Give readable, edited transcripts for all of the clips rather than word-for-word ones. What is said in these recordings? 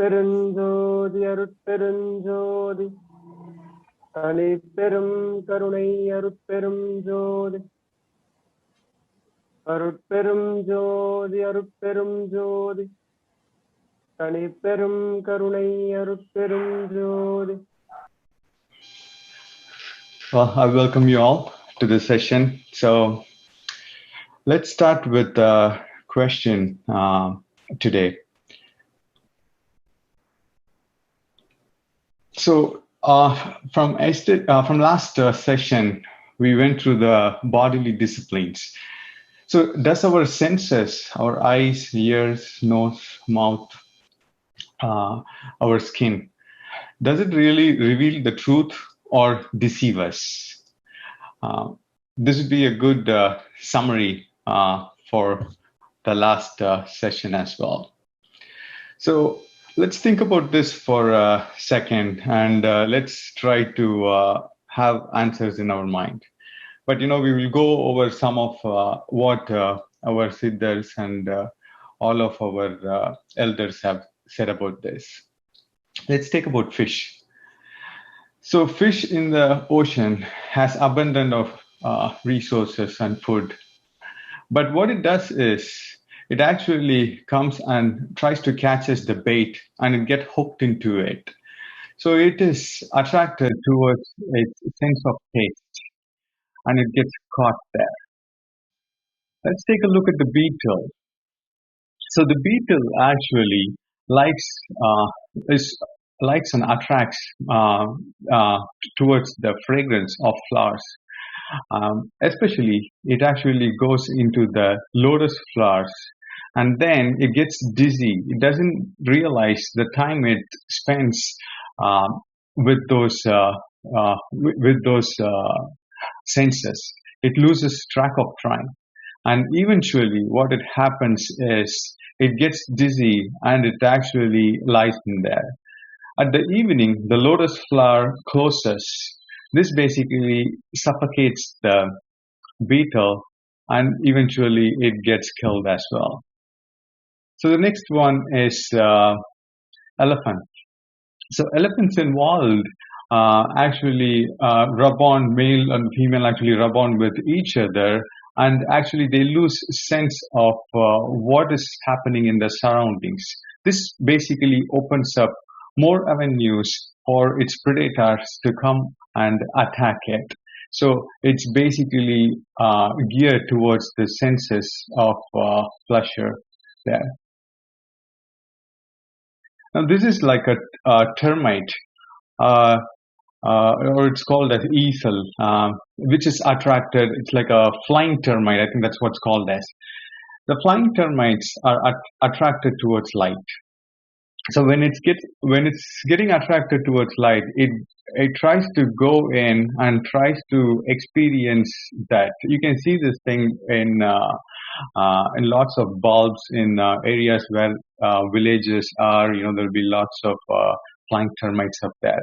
Arutperunjothi Arutperunjothi Taniperum Karunai Arutperunjothi Arutperunjothi Arutperunjothi Taniperum Karunai Arutperunjothi. Well, I welcome you all to this session. So let's start with the question today. So from last session, we went through the bodily disciplines. So does our senses, our eyes, ears, nose, mouth, our skin, does it really reveal the truth or deceive us? This would be a good summary for the last session as well. So let's think about this for a second, and let's try to have answers in our mind. But we will go over some of what our siddhas and all of our elders have said about this. Let's take about fish. So fish in the ocean has abundance of resources and food. But what it does is it actually comes and tries to catch the bait, and it gets hooked into it. So it is attracted towards its sense of taste, and it gets caught there. Let's take a look at the beetle. So the beetle actually likes and attracts towards the fragrance of flowers. Especially, it actually goes into the lotus flowers, and then it gets dizzy. It doesn't realize the time it spends with those senses. It loses track of time, and eventually, what it happens is it gets dizzy, and it actually lies in there. At the evening, the lotus flower closes. This basically suffocates the beetle, and eventually it gets killed as well. So the next one is elephant. So elephants involved actually rub on, male and female actually rub on with each other, and actually they lose sense of what is happening in the surroundings. This basically opens up more avenues for its predators to come and attack it. So it's basically geared towards the senses of pleasure there. Now this is like a termite, or it's called as easel, which is attracted. It's like a flying termite. I think that's what's called as. The flying termites are attracted towards light. So when it's getting attracted towards light, it tries to go in and tries to experience that. You can see this thing in lots of bulbs in areas where villages are. There'll be lots of flying termites up there.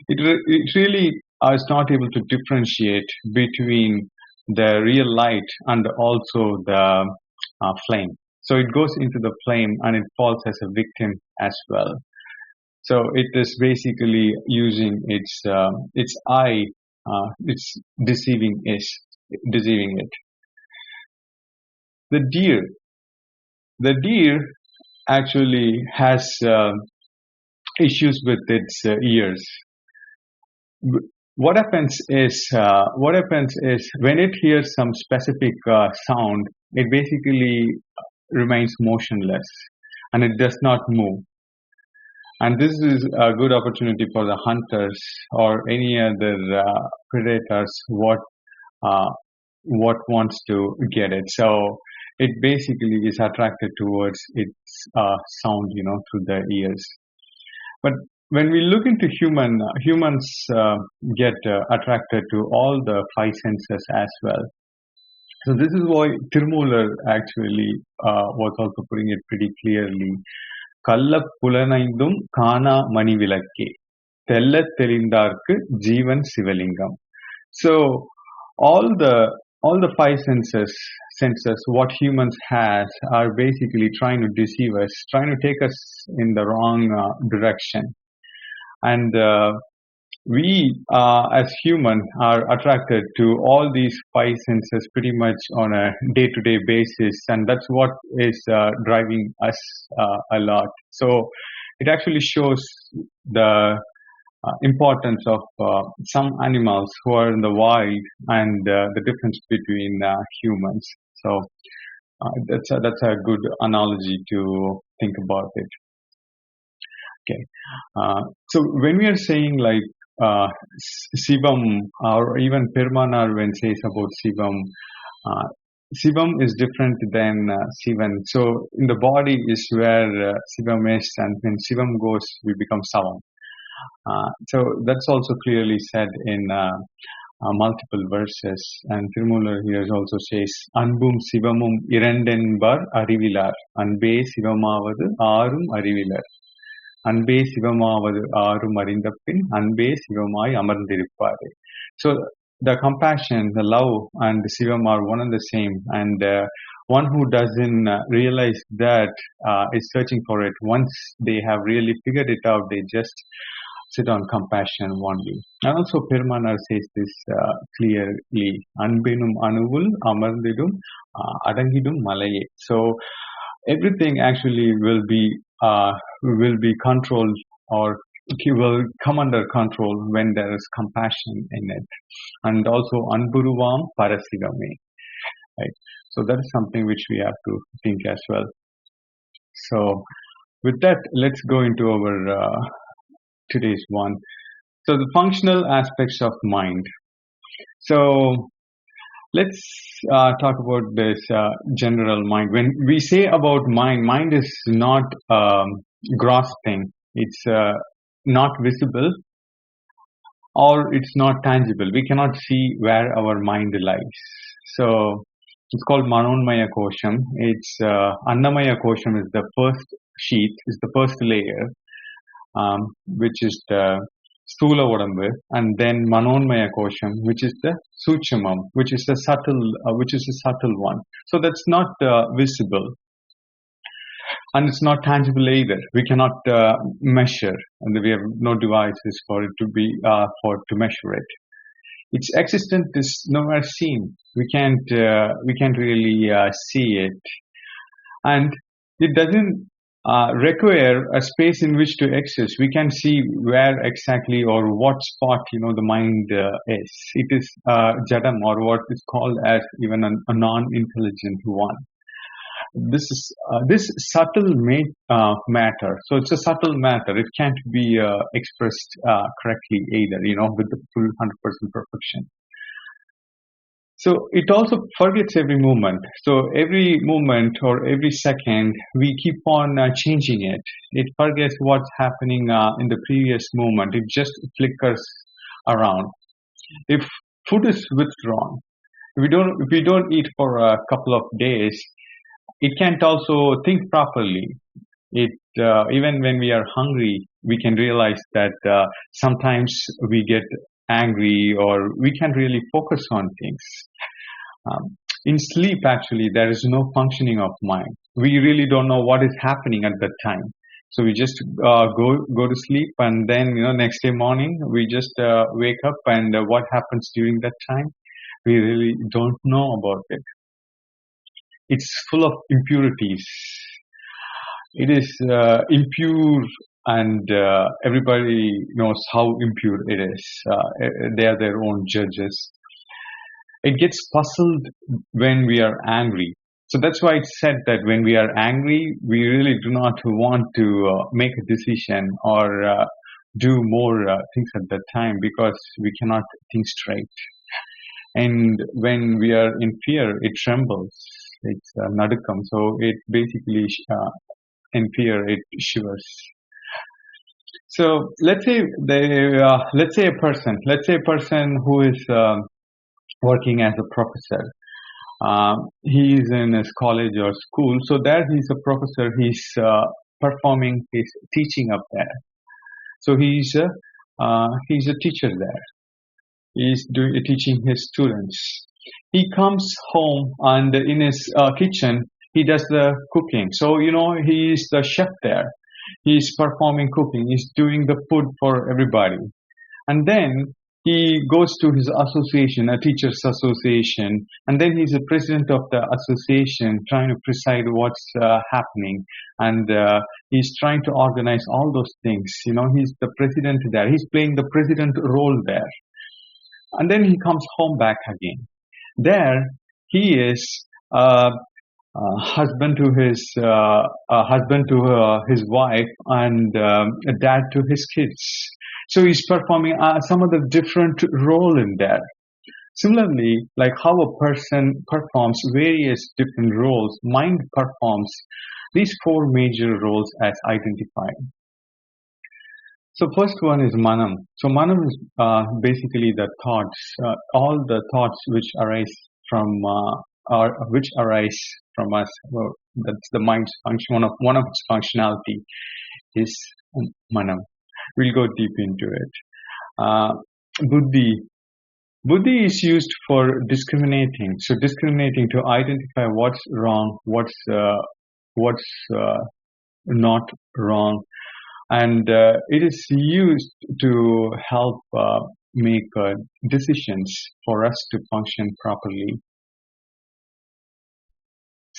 It really is not able to differentiate between the real light and also the flame. So it goes into the flame and it falls as a victim as well. So it is basically using its eye, it's deceiving it. The deer actually has issues with its ears. What happens is when it hears some specific sound, it basically remains motionless and it does not move. And this is a good opportunity for the hunters or any other predators what wants to get it. So it basically is attracted towards its sound, through the ears. But when we look into humans get attracted to all the five senses as well. So this is why Tirumular actually was also putting it pretty clearly. Kalla pulanaindum kana mani vilakke, tella telindarku jeevan sivalingam. So all the all the five senses, what humans has, are basically trying to deceive us, trying to take us in the wrong direction. And we, as human, are attracted to all these five senses pretty much on a day-to-day basis, and that's what is driving us a lot. So it actually shows the importance of some animals who are in the wild and the difference between humans. So that's a good analogy to think about it. Okay. So when we are saying like Sivam, or even Permanar when says about Sivam, Sivam is different than Sivan. So in the body is where Sivam is, and when Sivam goes, we become Savam. So that's also clearly said in multiple verses. And Tirumular here also says, Anbum Sivamum Irendenbar Arivilar, Anbe Sivamavadu Arum Arivilar. Anbe Sivamavadu Arum Arindapin, Anbe Sivamai Amarndiripare. So the compassion, the love, and the Sivam are one and the same. And one who doesn't realize that is searching for it. Once they have really figured it out, they just sit on compassion only. And also Permanar says this clearly. Anbenum Anuvul Amarndidum Adangidum Malaye. So everything actually will be controlled, or will come under control when there is compassion in it. And also Anburuvam Parasigame. Right. So that is something which we have to think as well. So with that, let's go into our today's one. So the functional aspects of mind. So let's talk about this general mind. When we say about mind is not gross thing. It's not visible, or it's not tangible. We cannot see where our mind lies. So it's called Manonmaya Kosham. It's Annamaya Kosham is the first sheath, is the first layer, which is the Stula Vodambu, and then Manonmaya Kosham, which is the Suchamam, which is a subtle one. So that's not visible, and it's not tangible either. We cannot measure, and we have no devices for it to be to measure it. Its existence is nowhere seen. We can't really see it, and it doesn't require a space in which to exist. We can see where exactly or what spot the mind is. It is jadam, or what is called as even a non-intelligent one. This is this subtle matter. So it's a subtle matter. It can't be expressed correctly either, with the full 100% perfection. So it also forgets every moment. So every moment or every second, we keep on changing it. It forgets what's happening in the previous moment. It just flickers around. If food is withdrawn, if we don't eat for a couple of days, it can't also think properly. It even when we are hungry, we can realize that sometimes we get angry, or we can't really focus on things. In sleep, actually, there is no functioning of mind. We really don't know what is happening at that time. So we just go to sleep, and then next day morning we just wake up, and what happens during that time, we really don't know about it. It's full of impurities. It is impure, and everybody knows how impure it is. They are their own judges. It gets puzzled when we are angry. So that's why it's said that when we are angry, we really do not want to make a decision or do more things at that time, because we cannot think straight. And when we are in fear, it trembles. It's nadukam. So it basically, in fear, it shivers. So let's say a person who is working as a professor. He is in his college or school. So there he's a professor. He's performing his teaching up there. So he's a teacher there. He's teaching his students. he comes home and in his kitchen, he does the cooking. So, he is the chef there. He's performing cooking. He's doing the food for everybody. And then he goes to his association, a teachers association, and then he's the president of the association, trying to preside what's happening, and he's trying to organize all those things. He's the president there. He's playing the president role there. And then he comes home back again. There he is husband to his wife, and a dad to his kids. So he's performing some of the different role in there. Similarly, like how a person performs various different roles, mind performs these four major roles as identified. So first one is manam. So manam is basically the thoughts, all the thoughts which arise from us. Well, that's the mind's function. One of its functionality is manam. We'll go deep into it. Buddhi is used for discriminating. So discriminating, to identify what's wrong, what's not wrong, and it is used to help make decisions for us to function properly.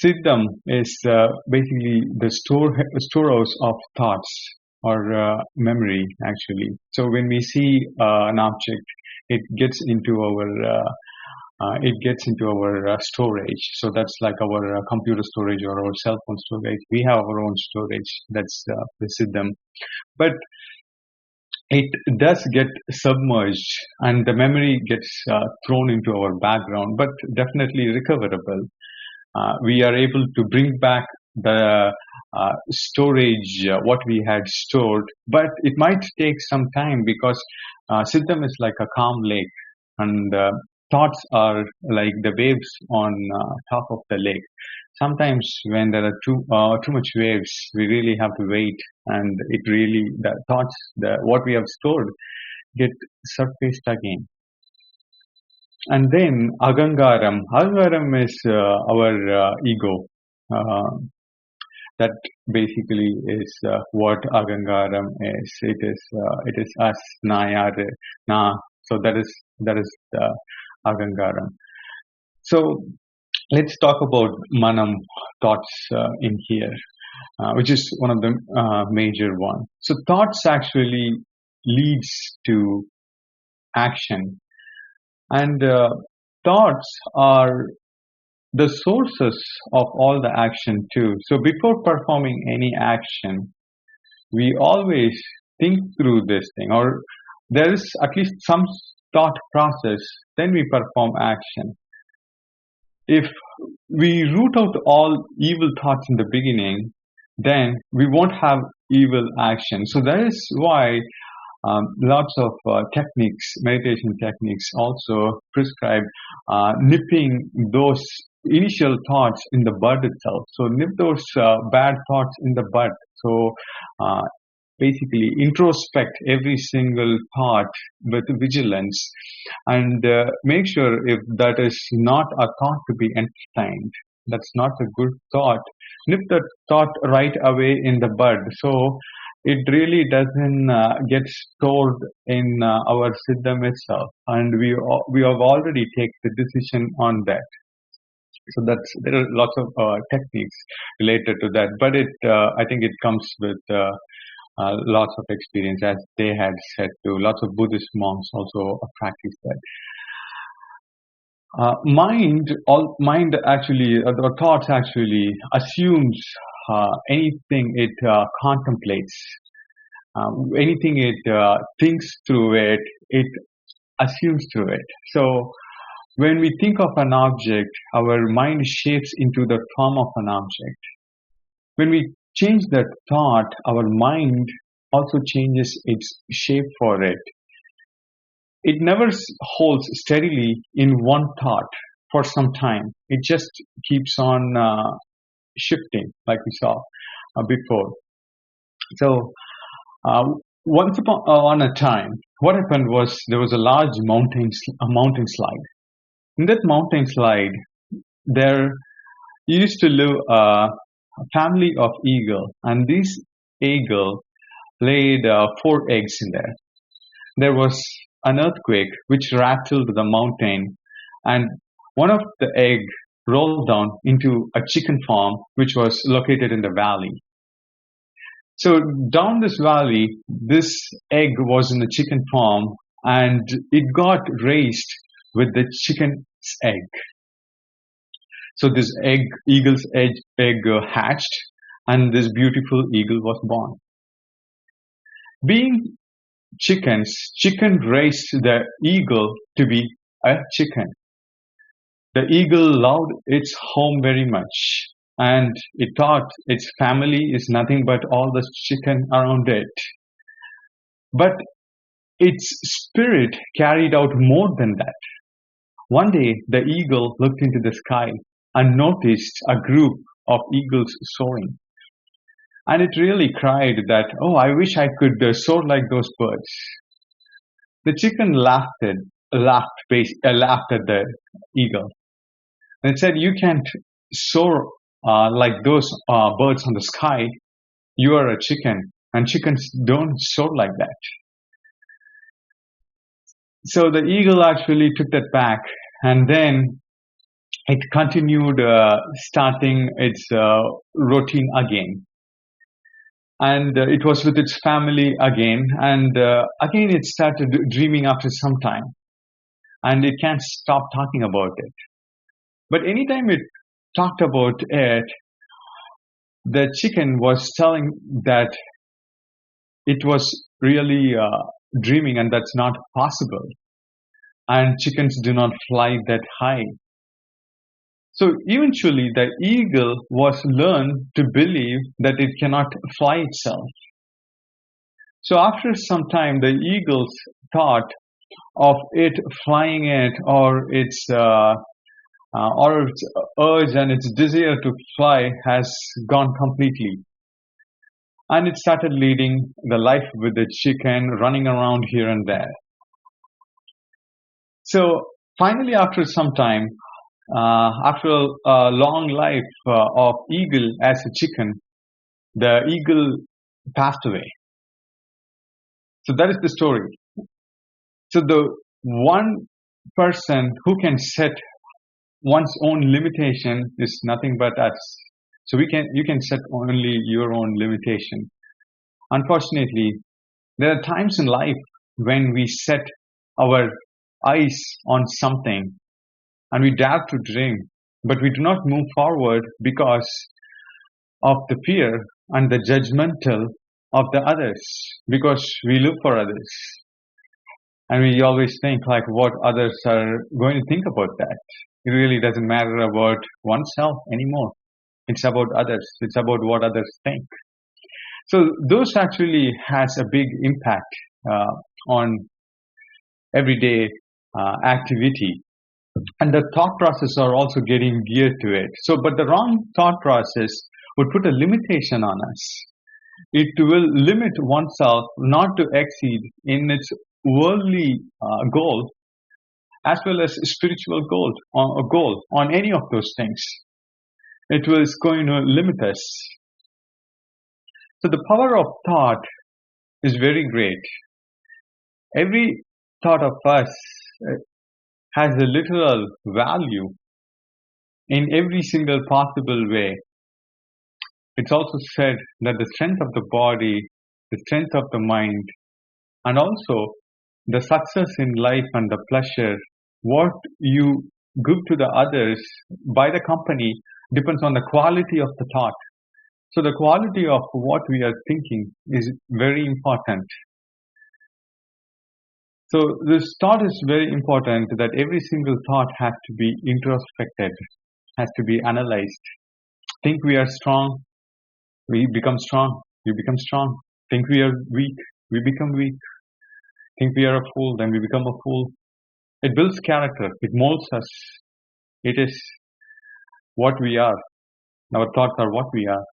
Siddham is basically the storehouse of thoughts, or memory, actually. So when we see an object, it gets into our storage. So that's like our computer storage or our cell phone storage. We have our own storage. That's the siddham. But it does get submerged, and the memory gets thrown into our background, but definitely recoverable. We are able to bring back the storage, what we had stored, but it might take some time, because siddham is like a calm lake, and thoughts are like the waves on top of the lake. Sometimes when there are too much waves, we really have to wait, and the thoughts, what we have stored, get surfaced again. And then agangaram. Agangaram is our ego. That basically is what agangaram is. It is us, na. So that is the agangaram. So let's talk about manam, thoughts in here, which is one of the major one. So thoughts actually leads to action, and thoughts are the sources of all the action too. So before performing any action, we always think through this thing, or there is at least some thought process, then we perform action. If we root out all evil thoughts in the beginning, then we won't have evil action. So that is why lots of techniques, meditation techniques, also prescribe nipping those initial thoughts in the bud itself. So nip those bad thoughts in the bud. So basically introspect every single thought with vigilance, and make sure if that is not a thought to be entertained, that's not a good thought, nip that thought right away in the bud. So it really doesn't get stored in our siddham itself, and we have already taken the decision on that. So there are lots of techniques related to that, but I think it comes with lots of experience, as they had said too. Lots of Buddhist monks also practice that. Mind actually, or thoughts actually assumes anything it contemplates, anything it thinks through it assumes to it. So when we think of an object, our mind shapes into the form of an object. When we change that thought, our mind also changes its shape for it. It never holds steadily in one thought for some time. It just keeps on shifting, like we saw before. So once upon a time, what happened was there was a large mountain slide. In that mountain slide, there used to live a family of eagle, and this eagle laid 4 eggs in there. There was an earthquake which rattled the mountain, and one of the egg rolled down into a chicken farm which was located in the valley. So down this valley, this egg was in the chicken farm, and it got raised with the chicken's egg. So this eagle's egg hatched, and this beautiful eagle was born. Being chickens, chicken raised the eagle to be a chicken. The eagle loved its home very much, and it thought its family is nothing but all the chicken around it. But its spirit carried out more than that. One day, the eagle looked into the sky and noticed a group of eagles soaring. And it really cried that, oh, I wish I could soar like those birds. The chicken laughed at the eagle. And it said, you can't soar like those birds on the sky. You are a chicken, and chickens don't soar like that. So the eagle actually took that back, and then it continued starting its routine again. And it was with its family again, and again it started dreaming after some time, and it can't stop talking about it. But anytime it talked about it, the chicken was telling that it was really dreaming, and that's not possible. And chickens do not fly that high. So eventually the eagle was learned to believe that it cannot fly itself. So after some time, the eagle's thought of it flying it, or its urge and its desire to fly has gone completely. And it started leading the life with the chicken, running around here and there. So finally, after some time, after a long life of eagle as a chicken, the eagle passed away. So that is the story. So the one person who can set one's own limitation is nothing but us. So you can set only your own limitation. Unfortunately, there are times in life when we set our eyes on something and we dare to dream, but we do not move forward because of the fear and the judgmental of the others, because we live for others. And we always think like what others are going to think about that. It really doesn't matter about oneself anymore. It's about others. It's about what others think. So those actually has a big impact on everyday activity. And the thought process are also getting geared to it. So, but the wrong thought process would put a limitation on us. It will limit oneself not to exceed in its worldly goal as well as spiritual goal on any of those things. It was going to limit us. So the power of thought is very great. Every thought of us has a literal value in every single possible way. It's also said that the strength of the body, the strength of the mind, and also the success in life and the pleasure, what you give to the others by the company depends on the quality of the thought. So the quality of what we are thinking is very important. So this thought is very important, that every single thought has to be introspected, has to be analyzed. Think we are strong, we become strong, we become strong. Think we are weak, we become weak. Think we are a fool, then we become a fool. It builds character, it molds us. It is what we are. Our thoughts are what we are.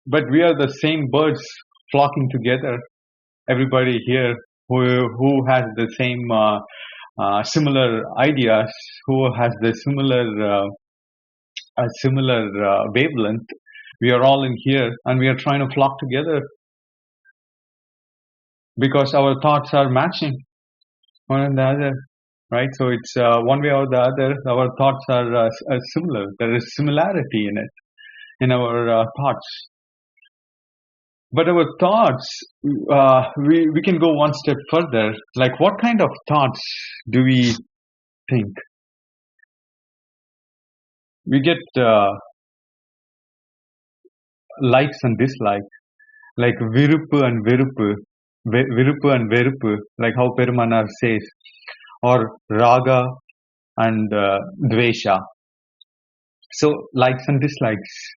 But we are the same birds flocking together. Everybody here who has the same similar ideas, who has the similar wavelength. We are all in here, and we are trying to flock together because our thoughts are matching one and the other, right? So it's one way or the other, our thoughts are similar. There is similarity in it, in our thoughts. But our thoughts, we can go one step further. Like, what kind of thoughts do we think? We get likes and dislikes, like viruppu and veruppu, viruppu and veruppu, like how Perumanar says, or raga and dvesha. So, likes and dislikes.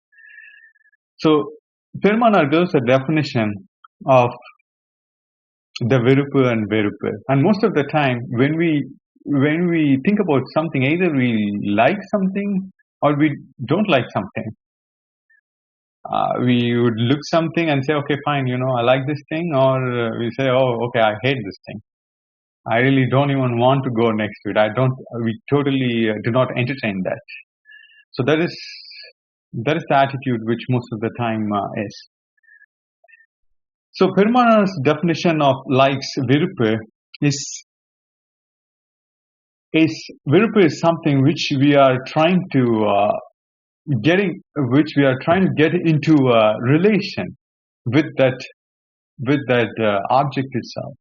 So, Perumanar gives a definition of the viruppu and veruppu. And most of the time, when we think about something, either we like something or we don't like something. We would look something and say, okay, fine, I like this thing, or we say, oh, okay, I hate this thing. I really don't even want to go next to it. We totally do not entertain that. So that is the attitude which most of the time is. So Perumanar's definition of likes viruppu is viruppu is something which we are trying to get into a relation with that object itself.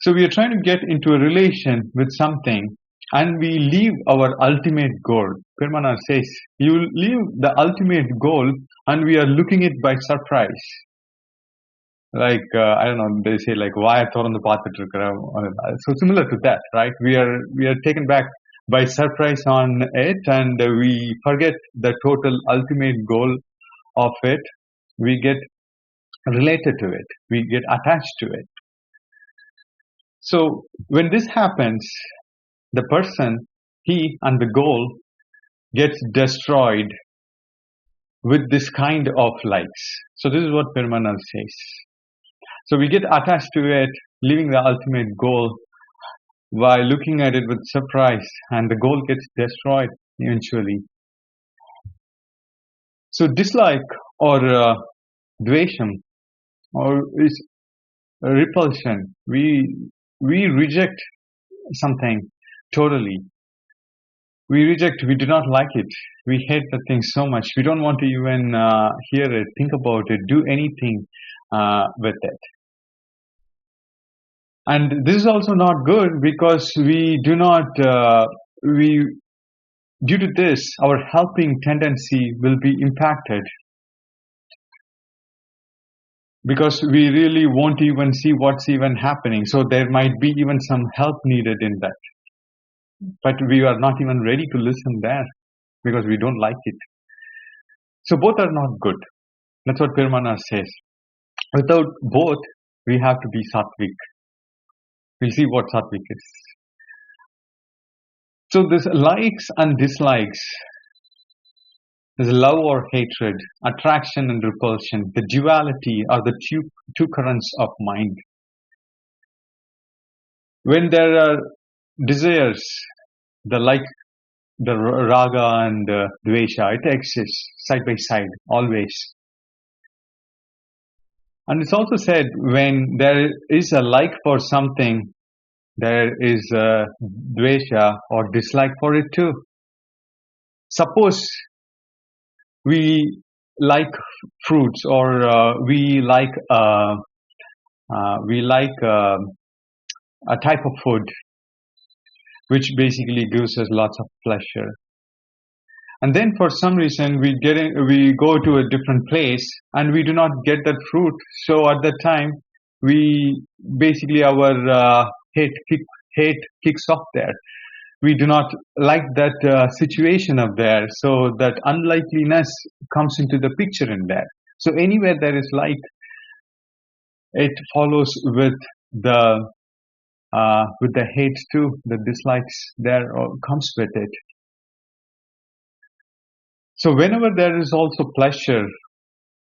So we are trying to get into a relation with something, and we leave our ultimate goal. Perumanar says, you leave the ultimate goal, and we are looking it by surprise. Like, I don't know, they say like, why thorandu paathitu irukra. So similar to that, right? We are taken back by surprise on it, and we forget the total ultimate goal of it. We get related to it. We get attached to it. So when this happens, the person, he and the goal gets destroyed with this kind of likes. So this is what Perumanar says. So we get attached to it, leaving the ultimate goal by looking at it with surprise, and the goal gets destroyed eventually. So dislike or dvesham or is repulsion. We reject something totally. We do not like it. We hate the thing so much. We don't want to even hear it, think about it, do anything with it. And this is also not good because we do not, due to this, our helping tendency will be impacted. Because we really won't even see what's even happening. So there might be even some help needed in that. But we are not even ready to listen there because we don't like it. So both are not good. That's what Perumanar says. Without both, we have to be sattvic. We'll see what sattvic is. So this likes and dislikes, there's love or hatred, attraction and repulsion, the duality are the two currents of mind. When there are desires, the raga and dvesha, it exists side by side, always. And it's also said when there is a like for something, there is a dvesha or dislike for it too. Suppose we like fruits, or we like a type of food which basically gives us lots of pleasure. And then for some reason we go to a different place and we do not get that fruit. So at that time we basically our hate kicks off there. We do not like that situation up there. So that unlikeliness comes into the picture in there. So anywhere there is like, it follows with the hate too, the dislikes there comes with it. So whenever there is also pleasure,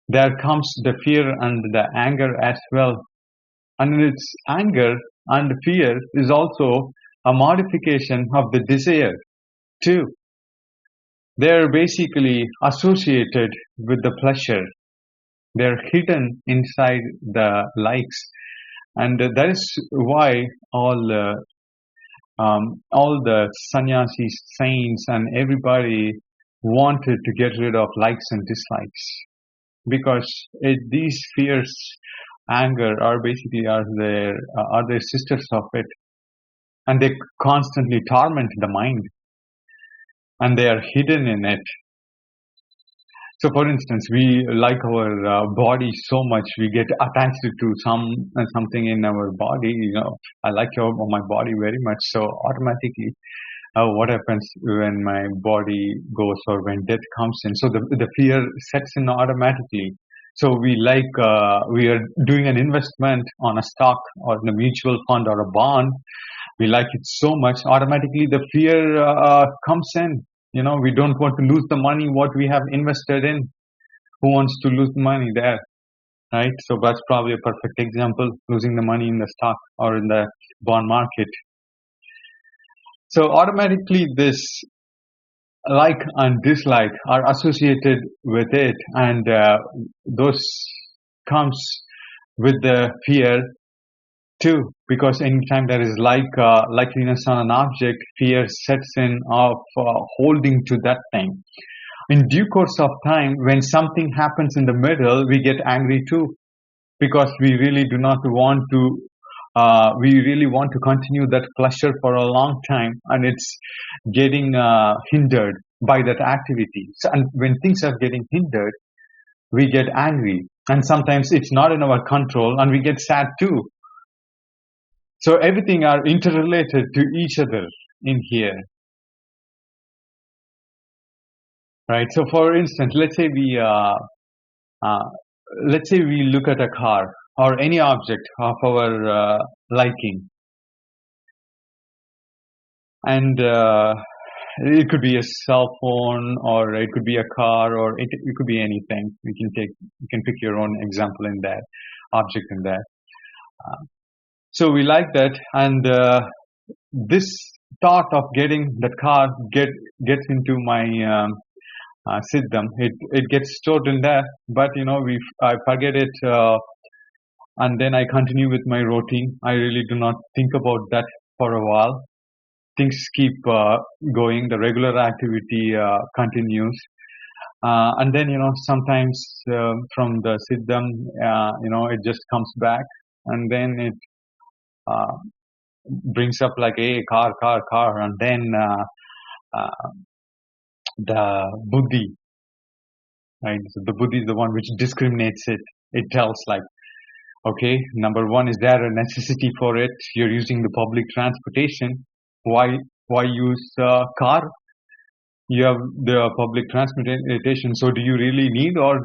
there comes the fear and the anger as well. And it's anger and fear is also a modification of the desire too. They're basically associated with the pleasure. They're hidden inside the likes, and that is why all the sannyasis, saints, and everybody wanted to get rid of likes and dislikes, because these fears, anger, are their sisters of it, and they constantly torment the mind, and they are hidden in it. So, for instance, we like our body so much, we get attached to something in our body. I like my body very much, so automatically, what happens when my body goes or when death comes in? So the fear sets in automatically. So we are doing an investment on a stock or in a mutual fund or a bond. We like it so much, automatically the fear comes in. We don't want to lose the money what we have invested in. Who wants to lose money there, right? So that's probably a perfect example, losing the money in the stock or in the bond market. So automatically this like and dislike are associated with it, and those comes with the fear too, because anytime there is likeliness on an object, fear sets in of holding to that thing. In due course of time, when something happens in the middle, we get angry too, because we really do not want to. We really want to continue that pleasure for a long time, and it's getting hindered by that activity. So, and when things are getting hindered, we get angry, and sometimes it's not in our control, and we get sad too. So everything are interrelated to each other in here, right? So, for instance, let's say we look at a car or any object of our liking, and it could be a cell phone, or it could be a car, or it could be anything. You can pick your own example in that object in that. So we like that, and this thought of getting that car gets into my siddham. It gets stored in there, but I forget it, and then I continue with my routine. I really do not think about that for a while. Things keep going. The regular activity continues, and then sometimes from the siddham, it just comes back, and then it brings up like a car, and then the buddhi, right? So the buddhi is the one which discriminates it. It tells like, okay, number one, is there a necessity for it? You're using the public transportation. Why use car? You have the public transportation. So do you really need, or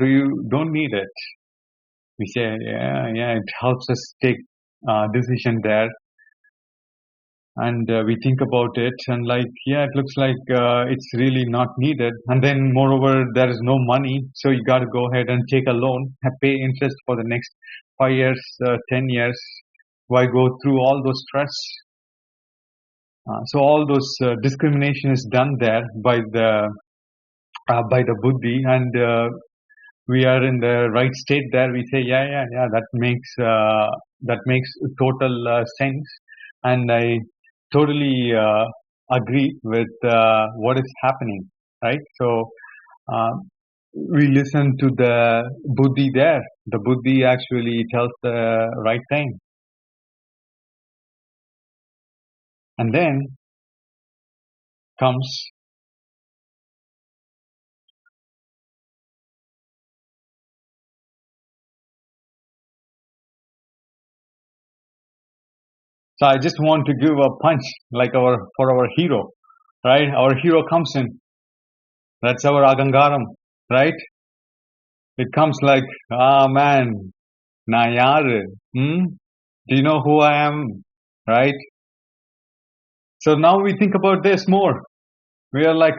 don't need it? We say, yeah, it helps us take decision there, and we think about it, and like, yeah, it looks like it's really not needed. And then moreover, there is no money, so you got to go ahead and take a loan, pay interest for the next 5 years, 10 years. Why go through all those stress? So all those discrimination is done there by the buddhi, and we are in the right state there. We say, yeah, that makes total sense, and I totally agree with what is happening, right? So we listen to the buddhi there. The buddhi actually tells the right thing. And then comes so I just want to give a punch like for our hero, right? Our hero comes in. That's our agangaram, right? It comes like, man, na yaar, do you know who I am, right? So now we think about this more. We are like,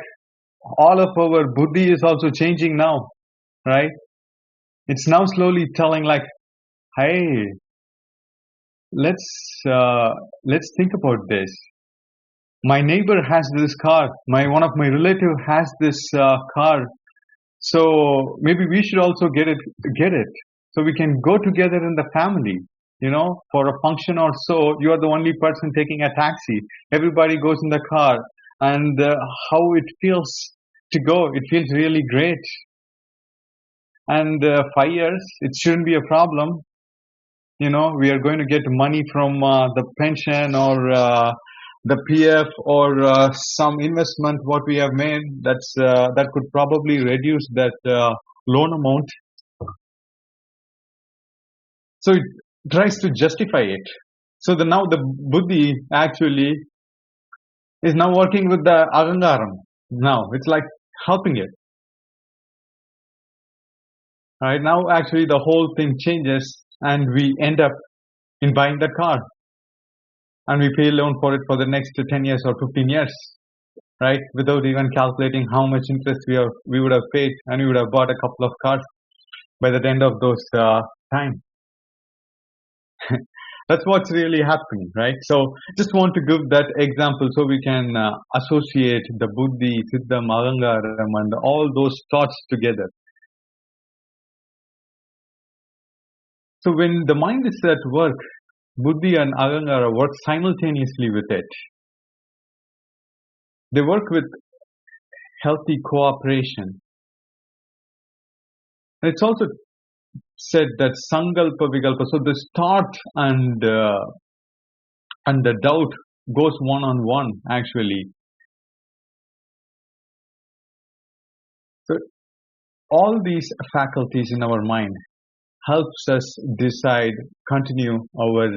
all of our buddhi is also changing now, right? It's now slowly telling like, hey, let's think about this. My neighbor has this car. One of my relative has this car. So maybe we should also get it. So we can go together in the family. For a function or so, you are the only person taking a taxi. Everybody goes in the car, and how it feels to go. It feels really great. And 5 years, it shouldn't be a problem. We are going to get money from the pension or the PF or some investment what we have made. That could probably reduce that loan amount. So it tries to justify it. So now the buddhi actually is now working with the ahangaram. Now it's like helping it. Right now, actually, the whole thing changes, and we end up in buying the car, and we pay loan for it for the next 10 years or 15 years, right? Without even calculating how much interest we would have paid, and we would have bought a couple of cars by the end of those time. That's what's really happening, right? So, just want to give that example so we can associate the buddhi, siddham, ahangaram, and all those thoughts together. So when the mind is at work, buddhi and ahankara work simultaneously with it. They work with healthy cooperation. And it's also said that sankalpa vikalpa, so the thought and the doubt goes one-on-one actually. So all these faculties in our mind helps us continue our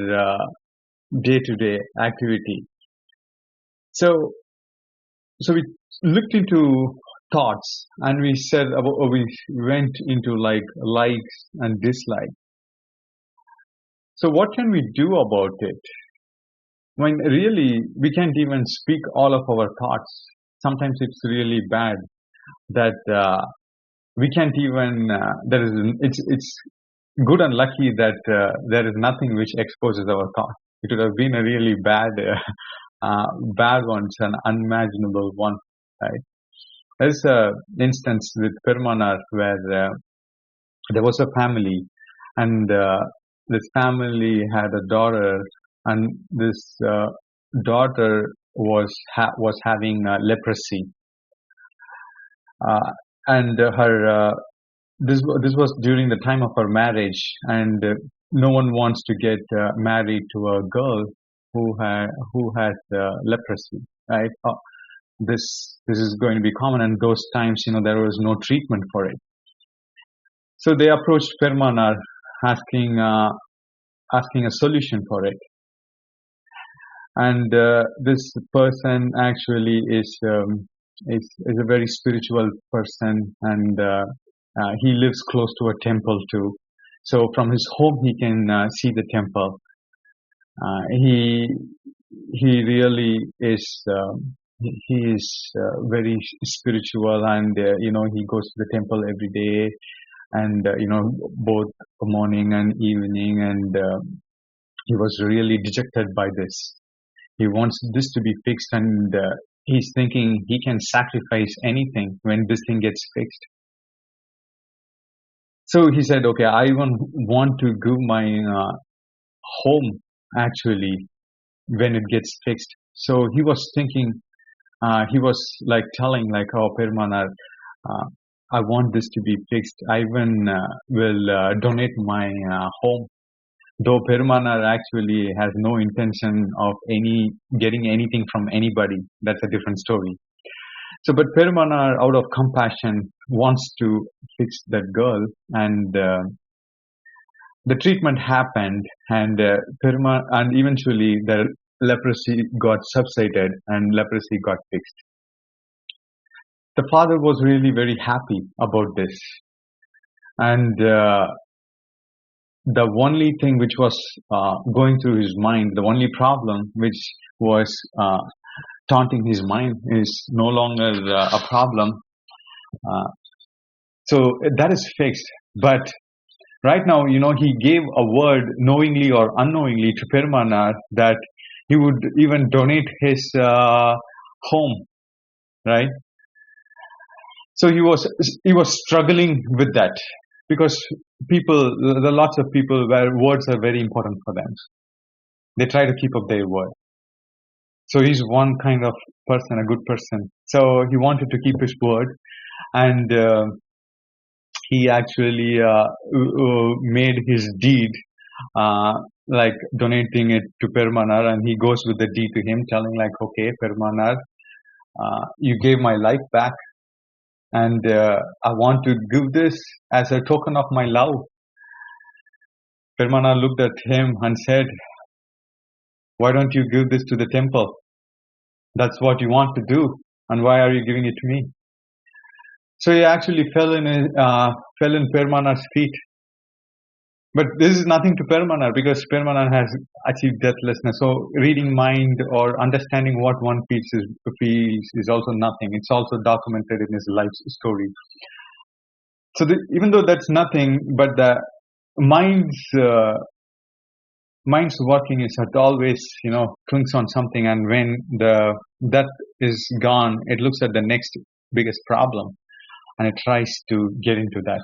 day-to-day activity. So we looked into thoughts, and we went into like likes and dislikes. So what can we do about it? When really we can't even speak all of our thoughts. Sometimes it's really bad that we can't even. It's good and lucky that there is nothing which exposes our thoughts. It would have been a really bad one, an unimaginable one, right? There's an instance with Perumanar where there was a family, and this family had a daughter, and this daughter was having leprosy, and her. This was during the time of her marriage, and no one wants to get married to a girl who has leprosy, right? This is going to be common, and those times, there was no treatment for it. So they approached Perumanar asking a solution for it, and this person actually is a very spiritual person, and he lives close to a temple too. So from his home he can see the temple. He really is. He is very spiritual, and he goes to the temple every day, and both morning and evening, and he was really dejected by this. He wants this to be fixed, and he's thinking he can sacrifice anything when this thing gets fixed. So he said, okay, I want to give my home actually when it gets fixed. So he was thinking, he was like telling like, oh, Perumanar, I want this to be fixed. I even will donate my home. Though Perumanar actually has no intention of getting anything from anybody. That's a different story. So, but Perumanar, out of compassion, wants to fix that girl, and the treatment happened, and and eventually the leprosy got subsided, and leprosy got fixed. The father was really very happy about this, and the only thing which was going through his mind, the only problem which was taunting his mind is no longer a problem. So that is fixed. But right now, he gave a word knowingly or unknowingly to Perumanar that he would even donate his home, right? So he was struggling with that because there are lots of people where words are very important for them. They try to keep up their word. So he's one kind of person, a good person. So he wanted to keep his word, and he actually made his deed, like donating it to Perumanar, and he goes with the deed to him, telling like, okay, Perumanar, you gave my life back, and I want to give this as a token of my love. Perumanar looked at him and said, why don't you give this to the temple? That's what you want to do, and why are you giving it to me? So he actually fell in Perumanar's feet. But this is nothing to Perumanar because Perumanar has achieved deathlessness. So reading mind or understanding what one feels is also nothing. It's also documented in his life story. So even though that's nothing, but the mind's working is that always, clings on something, and when that is gone, it looks at the next biggest problem and it tries to get into that.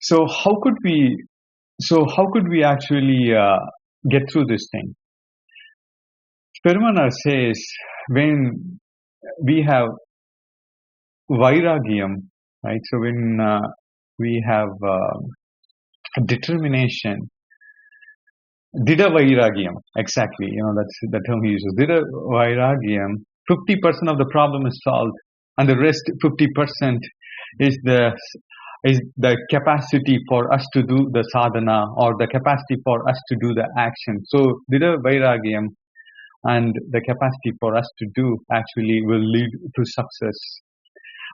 So how could we actually get through this thing? Perumanar says when we have vairagyam, right? So when we have determination, dida vairagyam, exactly, that's the term he uses. Dida vairagyam, 50% of the problem is solved, and the rest 50% is the capacity for us to do the sadhana, or the capacity for us to do the action. So dida vairagyam and the capacity for us to do actually will lead to success.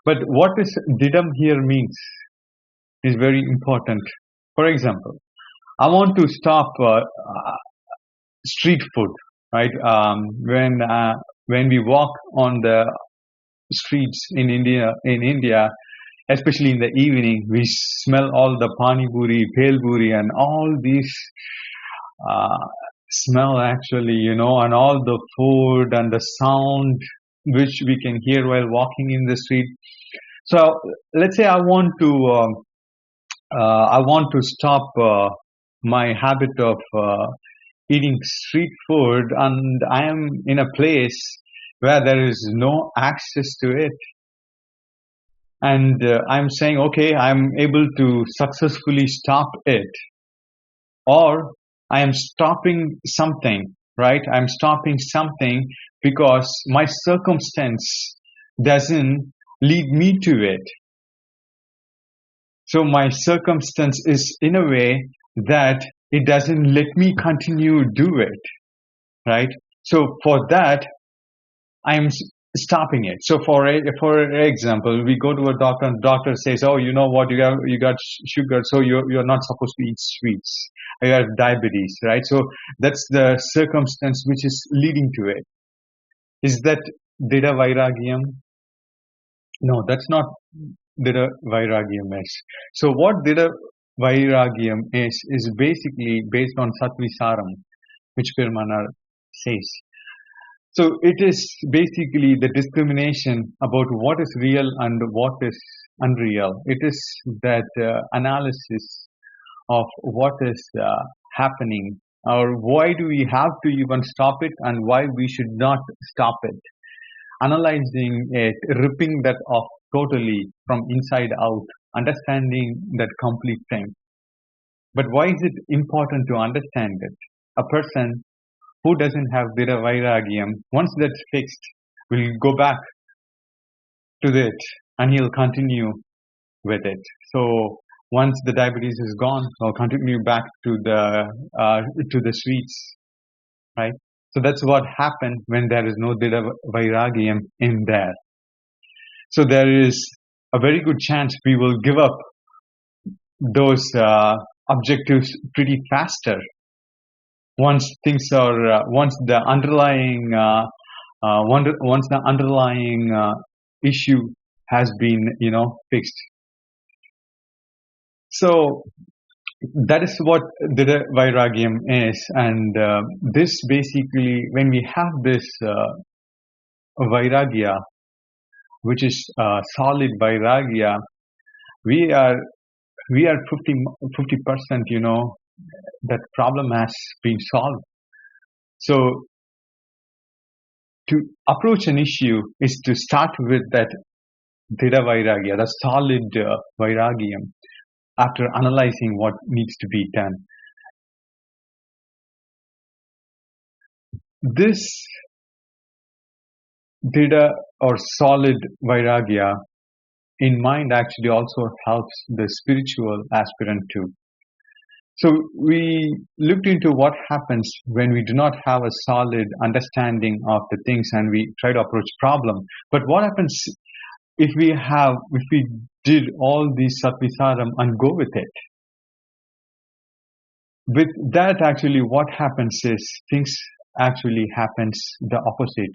But what is didam here means is very important. For example, I want to stop street food, right? When we walk on the streets in India, especially in the evening, we smell all the pani puri, bhel puri, and all these smell actually, and all the food and the sound which we can hear while walking in the street. So let's say I want to stop my habit of eating street food, and I am in a place where there is no access to it. And I'm saying, okay, I'm able to successfully stop it. Or I am stopping something, right? I'm stopping something because my circumstance doesn't lead me to it. So my circumstance is in a way that it doesn't let me continue do it, right? So for that, I'm stopping it. So for example, we go to a doctor and the doctor says, oh, you know what, you got sugar, so you're not supposed to eat sweets. You have diabetes, right? So that's the circumstance which is leading to it. Is that dida vairagyam? No, that's not dida vairagyam is. So what dida vairagyam is basically based on Sattvisaram, which Perumanar says. So it is basically the discrimination about what is real and what is unreal. It is that analysis of what is happening, or why do we have to even stop it, and why we should not stop it. Analyzing it, ripping that off totally from inside out, understanding that complete thing. But why is it important to understand it? A person who doesn't have dida vairagyam, once that's fixed, will go back to it and he'll continue with it. So once the diabetes is gone, he'll continue back to the sweets, right? So that's what happened when there is no dida vairagyam in there. So there is a very good chance we will give up those objectives pretty faster. Once the underlying issue has been, fixed. So that is what Dida Vairagyam is. And this basically, when we have this Vairagya, which is solid Vairagya, we are 50%, that problem has been solved. So to approach an issue is to start with that Dida Vairagya, the solid Vairagyam, after analyzing what needs to be done. This Dida or solid Vairagya in mind actually also helps the spiritual aspirant too. So we looked into what happens when we do not have a solid understanding of the things and we try to approach problem. But what happens if we did all these Satvisaram and go with it? With that, actually what happens is things actually happens the opposite.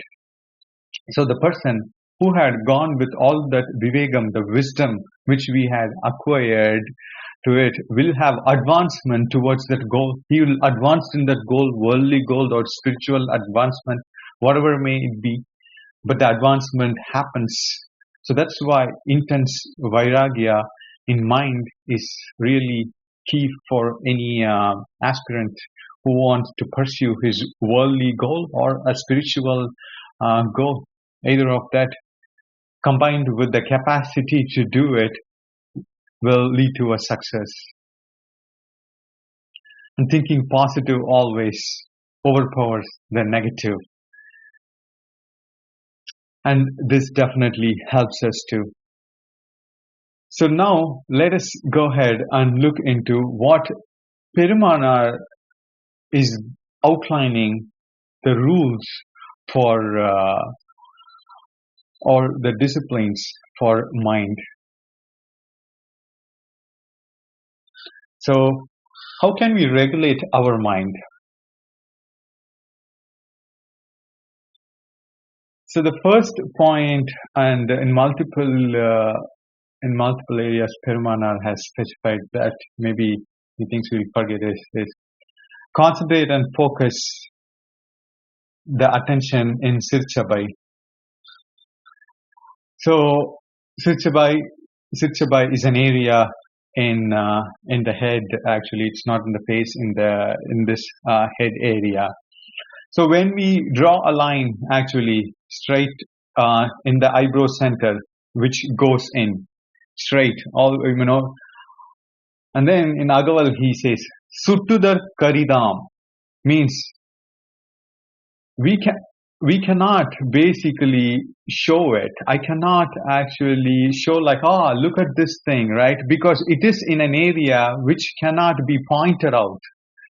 So the person who had gone with all that vivegam, the wisdom which we had acquired to it, will have advancement towards that goal. He will advance in that goal, worldly goal or spiritual advancement, whatever may it be. But the advancement happens. So that's why intense Vairagya in mind is really key for any aspirant who wants to pursue his worldly goal or a spiritual goal. Either of that combined with the capacity to do it will lead to a success. And thinking positive always overpowers the negative. And this definitely helps us too. So now let us go ahead and look into what Perumanar is outlining the rules for or the disciplines for mind. So how can we regulate our mind? So the first point, and in multiple areas Perumanar has specified that maybe he thinks we'll forget is concentrate and focus the attention in Sirchabai. So Sirchabai is an area in the head. Actually, it's not in the face. In this head area. So when we draw a line, actually straight in the eyebrow center, which goes in straight, all and then in Agaval he says Suttudar Karidam, means we cannot basically show it. I cannot actually show like, look at this thing, right? Because it is in an area which cannot be pointed out.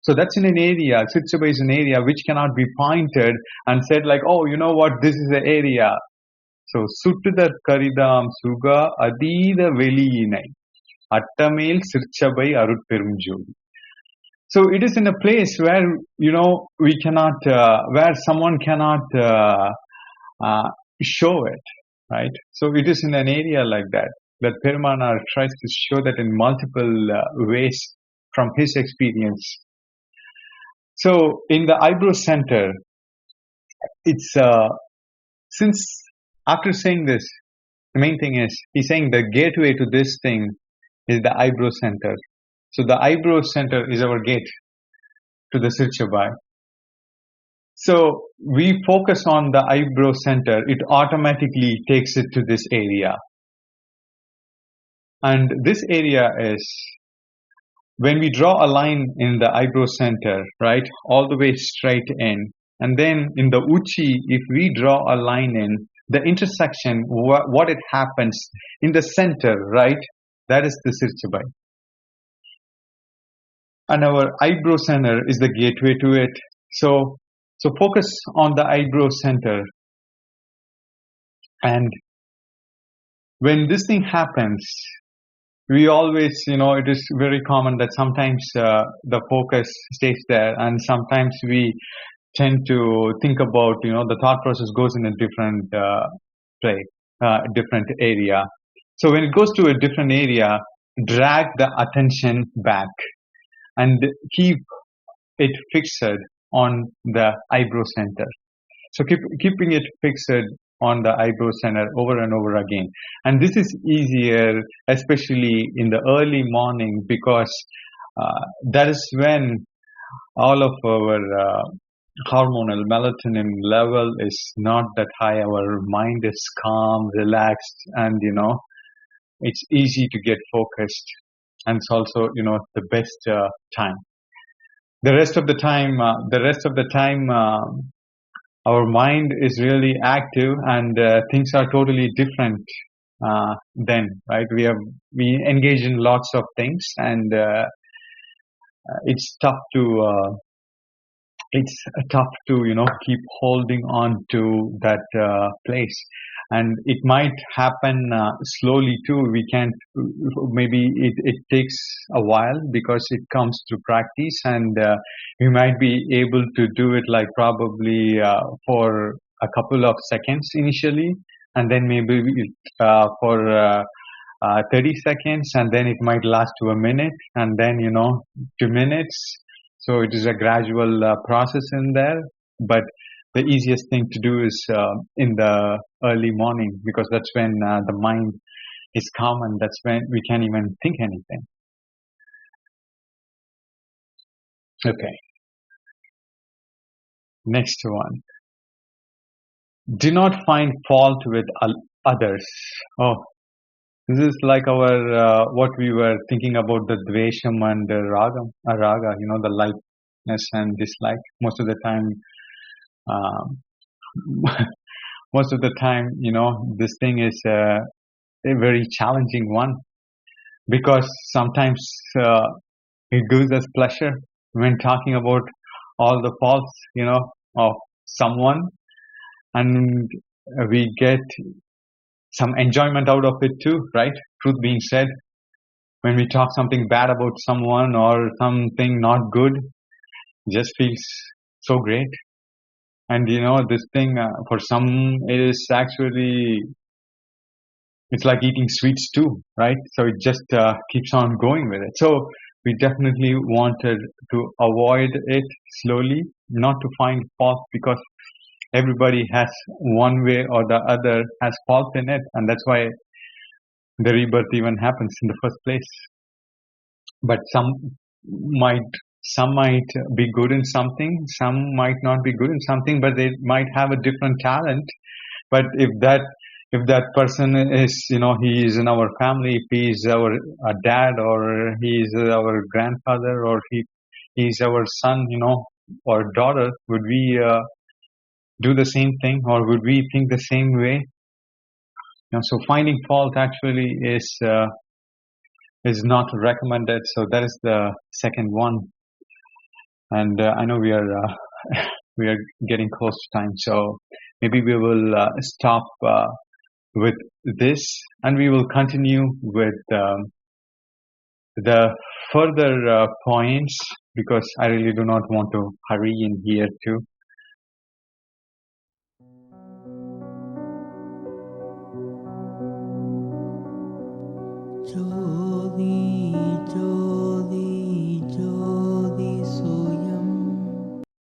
So that's in an area, Sirchabai is an area which cannot be pointed and said like, oh, you know what, this is the area. So Suttudar Karidam Suga Adida Veliyinai Attamel Sirchabai Arutperunjothi. So it is in a place where, we cannot, where someone cannot show it, right? So it is in an area like that Perumanar tries to show that in multiple ways from his experience. So in the eyebrow center, it's, since after saying this, the main thing is, he's saying the gateway to this thing is the eyebrow center. So the eyebrow center is our gate to the Sirchabai. So we focus on the eyebrow center, it automatically takes it to this area. And this area is, when we draw a line in the eyebrow center, right, all the way straight in, and then in the Uchi, if we draw a line in, the intersection, what it happens in the center, right, that is the Sirchabai. And our eyebrow center is the gateway to it. So focus on the eyebrow center. And when this thing happens, we always, it is very common that sometimes the focus stays there, and sometimes we tend to think about, the thought process goes in a different different area. So when it goes to a different area, drag the attention back and keep it fixed on the eyebrow center. So keeping it fixed on the eyebrow center over and over again. And this is easier, especially in the early morning, because that is when all of our hormonal melatonin level is not that high. Our mind is calm, relaxed, and it's easy to get focused. And it's also the best time. The rest of the time, our mind is really active, and things are totally different then, right? We engage in lots of things, and it's tough to keep holding on to that place. And it might happen slowly too. We can't, maybe it takes a while because it comes through practice, and we might be able to do it like probably for a couple of seconds initially, and then maybe for 30 seconds, and then it might last to a minute, and then 2 minutes. So it is a gradual process in there, but the easiest thing to do is in the early morning, because that's when the mind is calm, and that's when we can't even think anything. Okay. Next one. Do not find fault with others. Oh, this is like our what we were thinking about, the dvesham and the raga, the likeness and dislike. Most of the time, this thing is a very challenging one, because sometimes it gives us pleasure when talking about all the faults, of someone, and we get some enjoyment out of it too, right? Truth being said, when we talk something bad about someone or something not good, it just feels so great. And this thing, for some, it is actually, it's like eating sweets too, right? So it just keeps on going with it. So we definitely wanted to avoid it slowly, not to find fault, because everybody has one way or the other has fault in it, and that's why the rebirth even happens in the first place. But some might be good in something, some might not be good in something, but they might have a different talent. But if that person is, he is in our family, if he is our dad, or he is our grandfather, or he is our son, or daughter, would we do the same thing, or would we think the same way? So finding fault actually is not recommended. So that is the second one. And I know we are getting close to time, so maybe we will stop with this, and we will continue with the further points, because I really do not want to hurry in here too.